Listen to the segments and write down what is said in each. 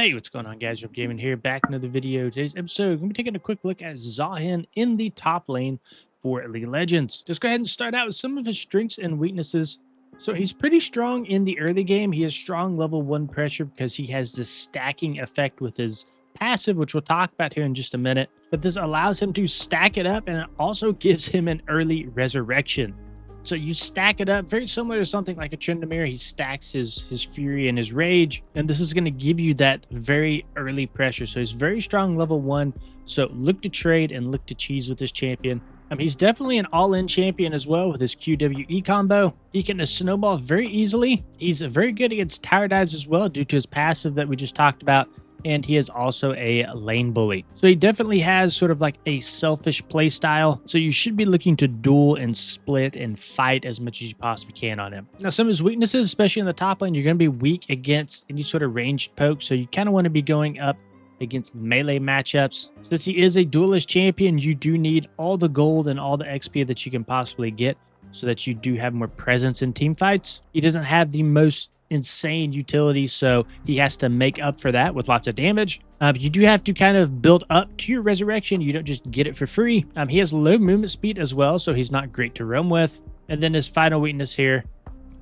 Hey, what's going on, guys? Rob Gaming here, back in another video. Today's episode, we're going to be taking a quick look at Zaahen in the top lane for League of Legends. Just go ahead and start out with some of his strengths and weaknesses. So he's pretty strong in the early game. He has strong level 1 pressure because he has this stacking effect with his passive, which we'll talk about here in just a minute. But this allows him to stack it up, and it also gives him an early resurrection. So you stack it up, very similar to something like a Tryndamere. He stacks his Fury and his Rage, and this is going to give you that very early pressure. So he's very strong level 1. So look to trade and look to cheese with this champion. He's definitely an all-in champion as well with his QWE combo. He can snowball very easily. He's very good against tower dives as well due to his passive that we just talked about. And he is also a lane bully. So he definitely has sort of like a selfish play style. So you should be looking to duel and split and fight as much as you possibly can on him. Now, some of his weaknesses, especially in the top lane, you're going to be weak against any sort of ranged poke. So you kind of want to be going up against melee matchups. Since he is a duelist champion, you do need all the gold and all the XP that you can possibly get so that you do have more presence in team fights. He doesn't have the most insane utility, so he has to make up for that with lots of damage. You do have to kind of build up to your resurrection. You don't just get it for free. He has low movement speed as well, so he's not great to roam with. And then his final weakness here,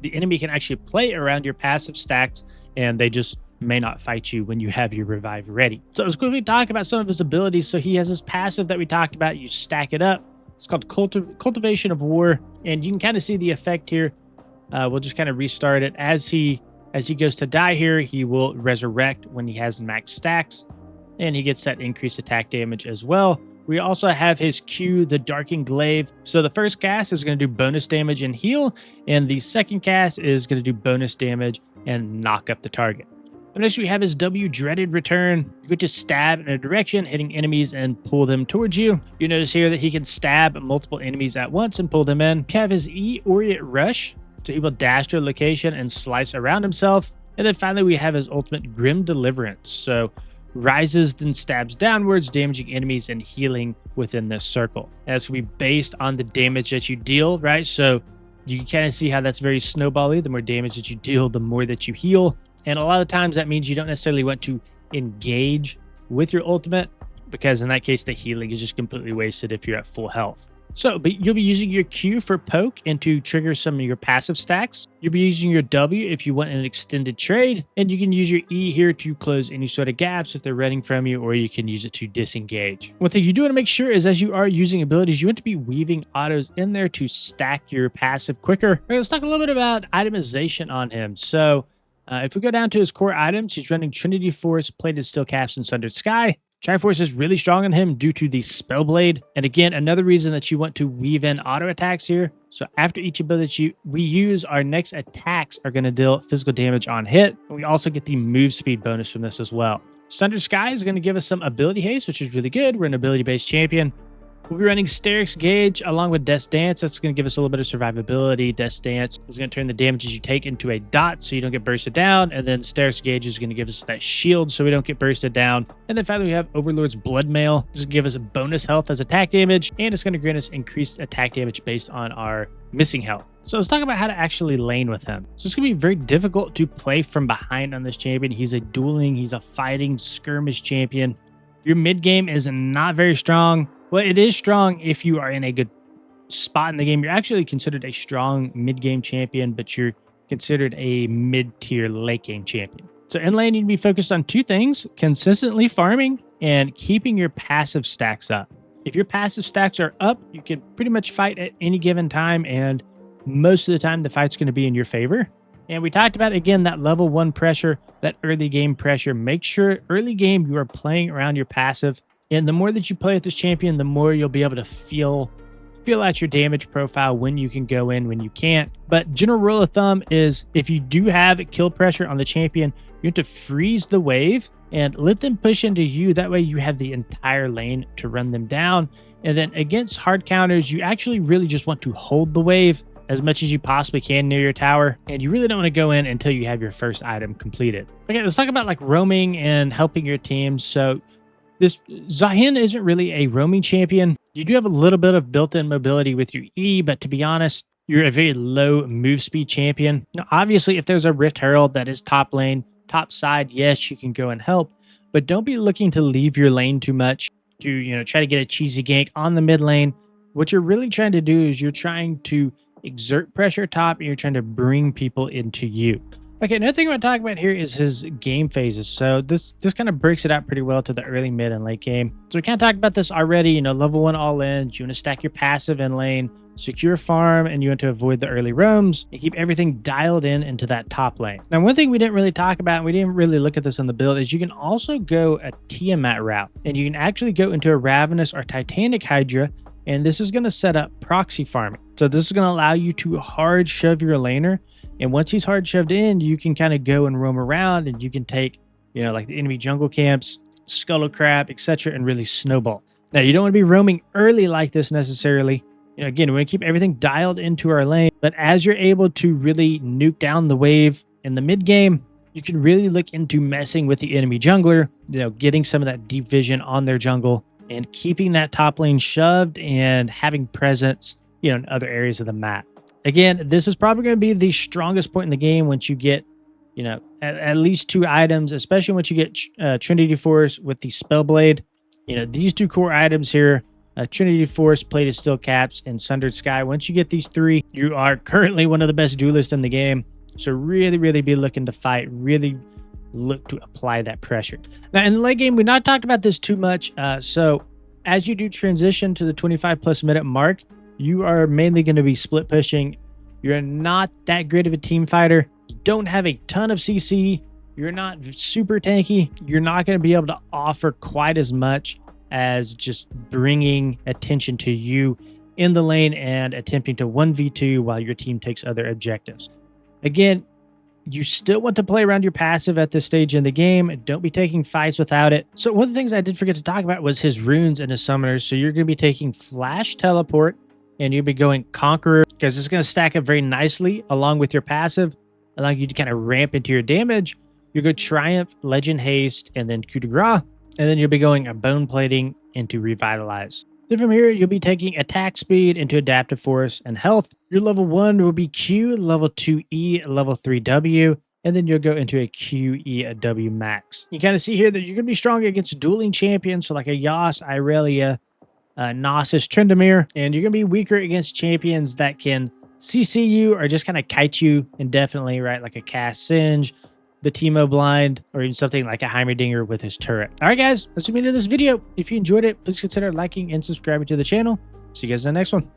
the enemy can actually play around your passive stacks, and they just may not fight you when you have your revive ready. So let's quickly talk about some of his abilities. So he has his passive that we talked about. You stack it up. It's called Cultivation of War, and you can kind of see the effect here. We'll just kind of restart it. As he goes to die here, he will resurrect when he has max stacks, and he gets that increased attack damage as well. We also have his Q, the Darkened Glaive. So the first cast is going to do bonus damage and heal, and the second cast is going to do bonus damage and knock up the target. And next we have his W, Dreaded Return. You're going to stab in a direction, hitting enemies and pull them towards you. You notice here that he can stab multiple enemies at once and pull them in. You have his E, Orient Rush. So he will dash to a location and slice around himself. And then finally, we have his ultimate, Grim Deliverance. So rises, then stabs downwards, damaging enemies and healing within this circle. And that's going to be based on the damage that you deal, right? So you can kind of see how that's very snowbally. The more damage that you deal, the more that you heal. And a lot of times that means you don't necessarily want to engage with your ultimate, because in that case, the healing is just completely wasted if you're at full health. So, but you'll be using your Q for poke and to trigger some of your passive stacks. You'll be using your W if you want an extended trade, and you can use your E here to close any sort of gaps if they're running from you, or you can use it to disengage. One thing you do want to make sure is as you are using abilities, you want to be weaving autos in there to stack your passive quicker. All right, let's talk a little bit about itemization on him. So, if we go down to his core items, he's running Trinity Force, Plated Steel Caps, and Sundered Sky. Triforce is really strong on him due to the Spellblade. And again, another reason that you want to weave in auto attacks here. So after each ability we use, our next attacks are going to deal physical damage on hit. And we also get the move speed bonus from this as well. Sundered Sky is going to give us some ability haste, which is really good. We're an ability-based champion. We'll be running Steric's Gauge along with Death's Dance. That's going to give us a little bit of survivability. Death's Dance is going to turn the damages you take into a dot so you don't get bursted down. And then Steric's Gauge is going to give us that shield so we don't get bursted down. And then finally we have Overlord's Blood Mail. This is going to give us a bonus health as attack damage. And it's going to grant us increased attack damage based on our missing health. So let's talk about how to actually lane with him. So it's going to be very difficult to play from behind on this champion. He's a dueling, he's a fighting skirmish champion. Your mid game is not very strong. Well, it is strong if you are in a good spot in the game. You're actually considered a strong mid-game champion, but you're considered a mid-tier late-game champion. So in lane, you need to be focused on two things: consistently farming and keeping your passive stacks up. If your passive stacks are up, you can pretty much fight at any given time, and most of the time, the fight's going to be in your favor. And we talked about, again, that level 1 pressure, that early game pressure. Make sure early game you are playing around your passive. And the more that you play with this champion, the more you'll be able to feel out your damage profile, when you can go in, when you can't. But general rule of thumb is if you do have kill pressure on the champion, you have to freeze the wave and let them push into you. That way you have the entire lane to run them down. And then against hard counters, you actually really just want to hold the wave as much as you possibly can near your tower. And you really don't want to go in until you have your first item completed. Okay, let's talk about like roaming and helping your team. So this Zaahen isn't really a roaming champion. You do have a little bit of built-in mobility with your E, but to be honest, you're a very low move speed champion. Now, obviously, if there's a Rift Herald that is top lane, top side, yes, you can go and help, but don't be looking to leave your lane too much to, try to get a cheesy gank on the mid lane. What you're really trying to do is you're trying to exert pressure top and you're trying to bring people into you. Okay, another thing I want to talk about here is his game phases. So this kind of breaks it out pretty well to the early, mid, and late game. So we kind of talked about this already. Level 1 all in. You want to stack your passive in lane, secure farm, and you want to avoid the early roams and keep everything dialed in into that top lane. Now, one thing we didn't really talk about, and we didn't really look at this in the build, is you can also go a Tiamat route, and you can actually go into a Ravenous or Titanic Hydra, and this is going to set up proxy farming. So this is going to allow you to hard shove your laner. And once he's hard shoved in, you can kind of go and roam around and you can take, like the enemy jungle camps, Scuttle Crab, etc., and really snowball. Now, you don't want to be roaming early like this necessarily. Again, we want to keep everything dialed into our lane. But as you're able to really nuke down the wave in the mid game, you can really look into messing with the enemy jungler, getting some of that deep vision on their jungle and keeping that top lane shoved and having presence, in other areas of the map. Again, this is probably going to be the strongest point in the game once you get, at least 2 items, especially once you get Trinity Force with the Spellblade. These 2 core items here, Trinity Force, Plated Steel Caps, and Sundered Sky. Once you get these 3, you are currently one of the best duelists in the game. So really, really be looking to fight, really look to apply that pressure. Now, in the late game, we not talked about this too much. So as you do transition to the 25+ minute mark, you are mainly going to be split pushing. You're not that great of a team fighter. You don't have a ton of CC. You're not super tanky. You're not going to be able to offer quite as much as just bringing attention to you in the lane and attempting to 1v2 while your team takes other objectives. Again, you still want to play around your passive at this stage in the game. Don't be taking fights without it. So one of the things I did forget to talk about was his runes and his summoners. So you're going to be taking Flash Teleport, and you'll be going Conqueror, because it's going to stack up very nicely along with your passive, allowing you to kind of ramp into your damage. You'll go Triumph, Legend Haste, and then Coup de Grace, and then you'll be going a Bone Plating into Revitalize. Then from here, you'll be taking Attack Speed into Adaptive Force and Health. Your level 1 will be Q, level 2 E, level 3 W, and then you'll go into a Q, E, a W max. You kind of see here that you're going to be strong against dueling champions, so like a Yas, Irelia, Gnosis, Tryndamere, and you're going to be weaker against champions that can CC you or just kind of kite you indefinitely, right? Like a Cass Singe, the Teemo Blind, or even something like a Heimerdinger with his turret. All right, guys, that's the end of this video. If you enjoyed it, please consider liking and subscribing to the channel. See you guys in the next one.